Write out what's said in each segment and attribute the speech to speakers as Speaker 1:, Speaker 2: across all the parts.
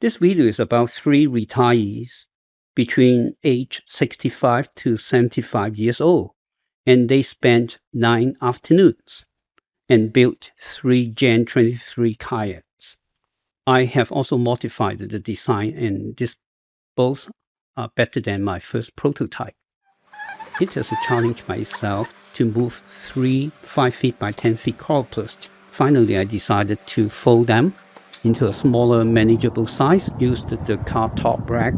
Speaker 1: This video is about 3 retirees between age 65 to 75 years old, and they spent 9 afternoons and built 3 Gen 23 kayaks. I have also modified the design, and these boats are better than my first prototype. It is a challenge myself to move 3 5 feet by 10 feet cordless. Finally, I decided to fold them into a smaller, manageable size, used the car top rack,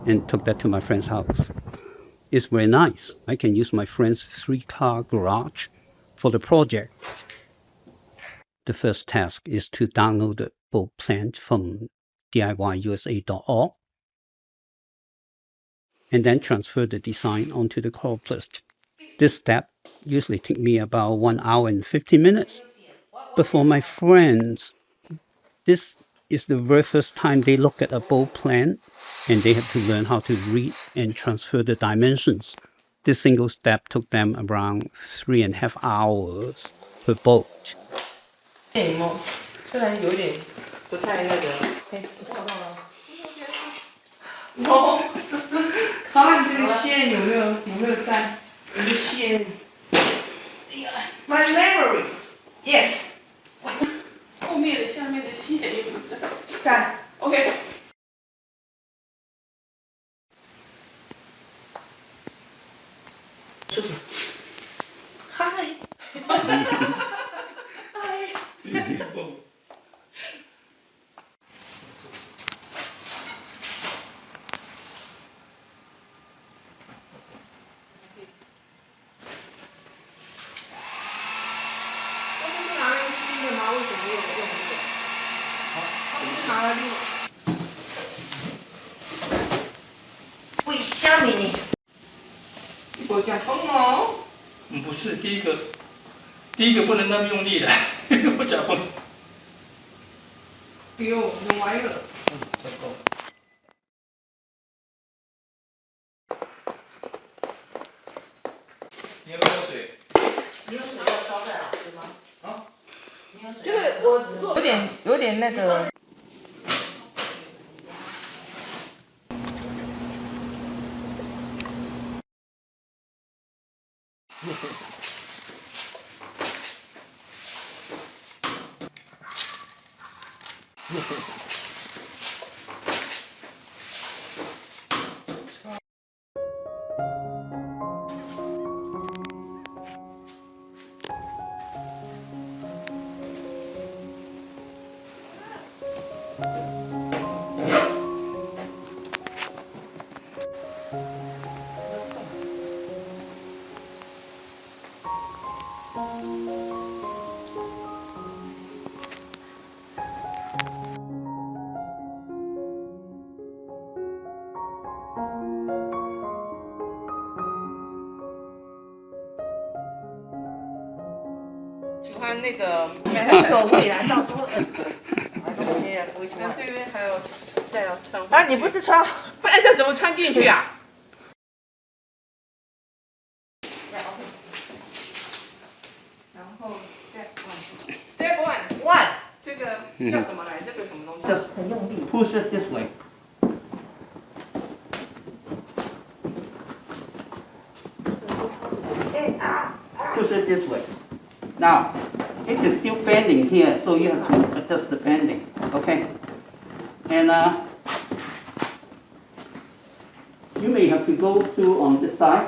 Speaker 1: and took that to my friend's house. It's very nice. I can use my friend's 3-car garage for the project. The first task is to download the boat plan from DIYusa.org and then transfer the design onto the cordless. This step usually takes me about 1 hour and 50 minutes. But for my friends, this is the very first time they look at a boat plan, and they have to learn how to read and transfer the dimensions. This single step took them around 3.5 hours per boat.
Speaker 2: 虽然有点不太那个，找到了。哦，看这个线有没有在？有个线。My memory, yes. 后面的下面的线也不在。在。OK。说什么？嗨。嗨。新的吗？为什么没有用这个？他不是拿了另外。为虾米呢？我讲通哦。
Speaker 3: 不是第一个不能那么用力的，我讲不。
Speaker 2: 哟，弄歪了。
Speaker 3: 再够。你要不要水？
Speaker 2: 你有水要烧在哪对吗？啊？这个我有点那个。喜欢那个，无所谓啦，到时候买东西不会穿。这边还有再要穿。啊，你不是穿，不然这怎么穿进去呀？然后 step one， 这个叫什么来？这个什么东西？
Speaker 1: 很用力。Push it this way. Push it this way. Now, it is still bending here, so you have to adjust the bending, okay? And you may have to go through on this side.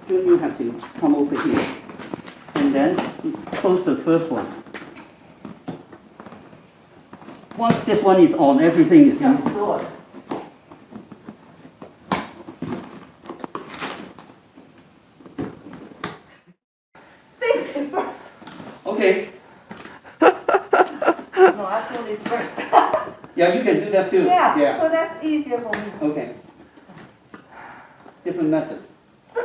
Speaker 1: Then you have to come over here. And then close the first one. Once this one is on, everything is easy. Okay.
Speaker 4: No, I feel this first.
Speaker 1: Yeah, you can do that too.
Speaker 4: Yeah, so that's easier for me.
Speaker 1: Okay. Different method.
Speaker 4: 这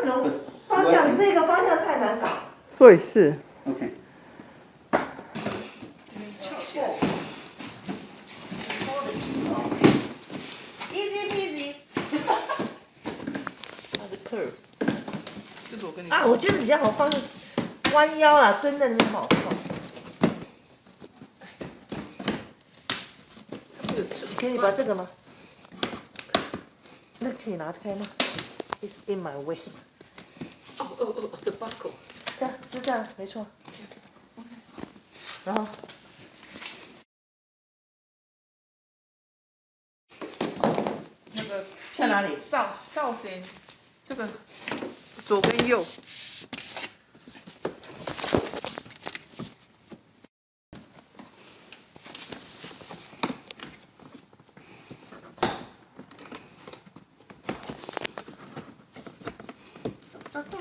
Speaker 4: 个方向太难搞。
Speaker 2: 所以是。
Speaker 1: Okay.
Speaker 4: Easy peasy.
Speaker 2: 它的 curve。这个我跟你。
Speaker 4: 啊，我觉得比较好放弯腰啦，蹲在那边好放。
Speaker 2: 这个
Speaker 4: 可以把这个吗？那可以拿开吗 ？It's in my way。the
Speaker 2: buckle。
Speaker 4: 对啊，是这样，没错。然后。
Speaker 2: 那个
Speaker 4: 在哪里？
Speaker 2: 哨先，这个左跟右。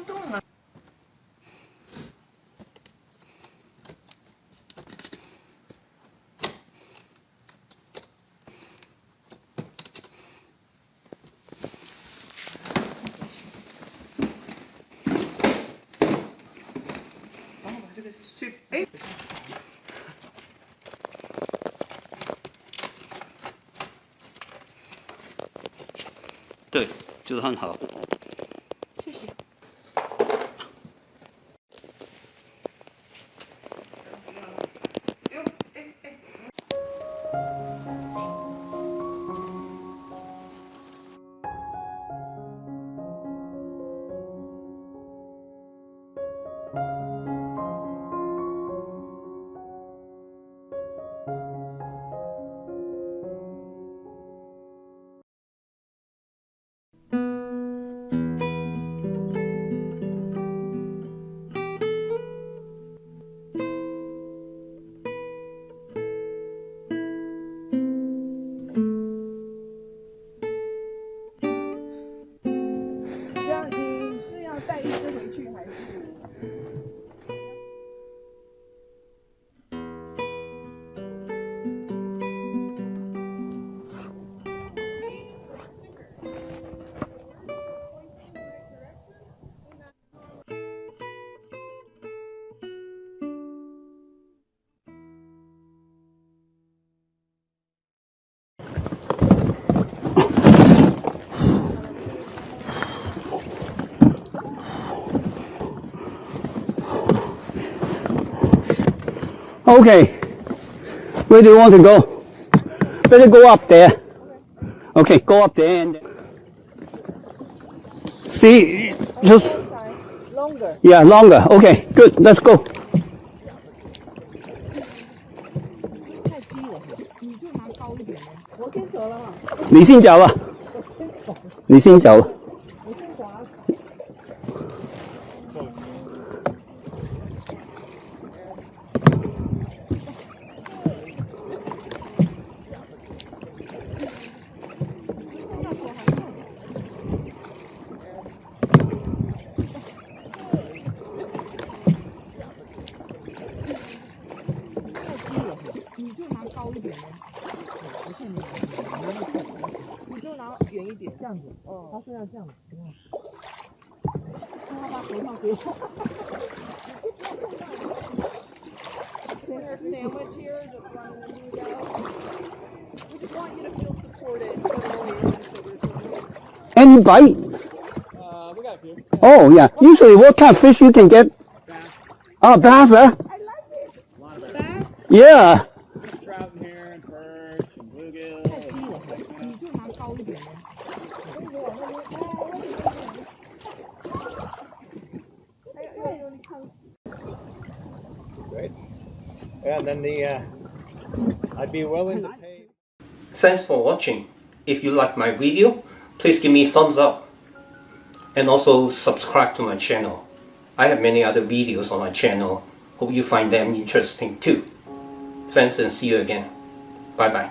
Speaker 2: 动啊！然后把这个去，哎。
Speaker 1: 对，就是很好。
Speaker 2: 谢谢。带一只回去还是？Okay,
Speaker 1: where do you want to go? Better go up there. Okay, go up there and see, just
Speaker 4: longer.
Speaker 1: yeah, longer. Okay, good. Let's go.
Speaker 4: 太低了，你就拿高一点的。我先走了嘛。
Speaker 1: 你先走了。你先走。
Speaker 4: 我先滑。你就拿高一点的，我看你你就拿远一点，这样子。哦，他是要这样子。他把头套给我。
Speaker 2: There's a sandwich here, just running into you guys. We just want you to feel supported.
Speaker 1: Any bites?
Speaker 3: We got a few.
Speaker 1: Oh yeah. Usually, what kind of fish you can get? Oh, bass, huh?
Speaker 2: I like it.
Speaker 3: A lot of bass.
Speaker 1: Yeah.
Speaker 3: There's trout in here and perch and bluegill.
Speaker 4: 太低了，你就拿高一点的。
Speaker 5: Great. And then I'd be willing to pay.
Speaker 6: Thanks for watching. If you like my video, please give me a thumbs up. And also subscribe to my channel. I have many other videos on my channel. Hope you find them interesting too. Thanks and see you again. Bye bye.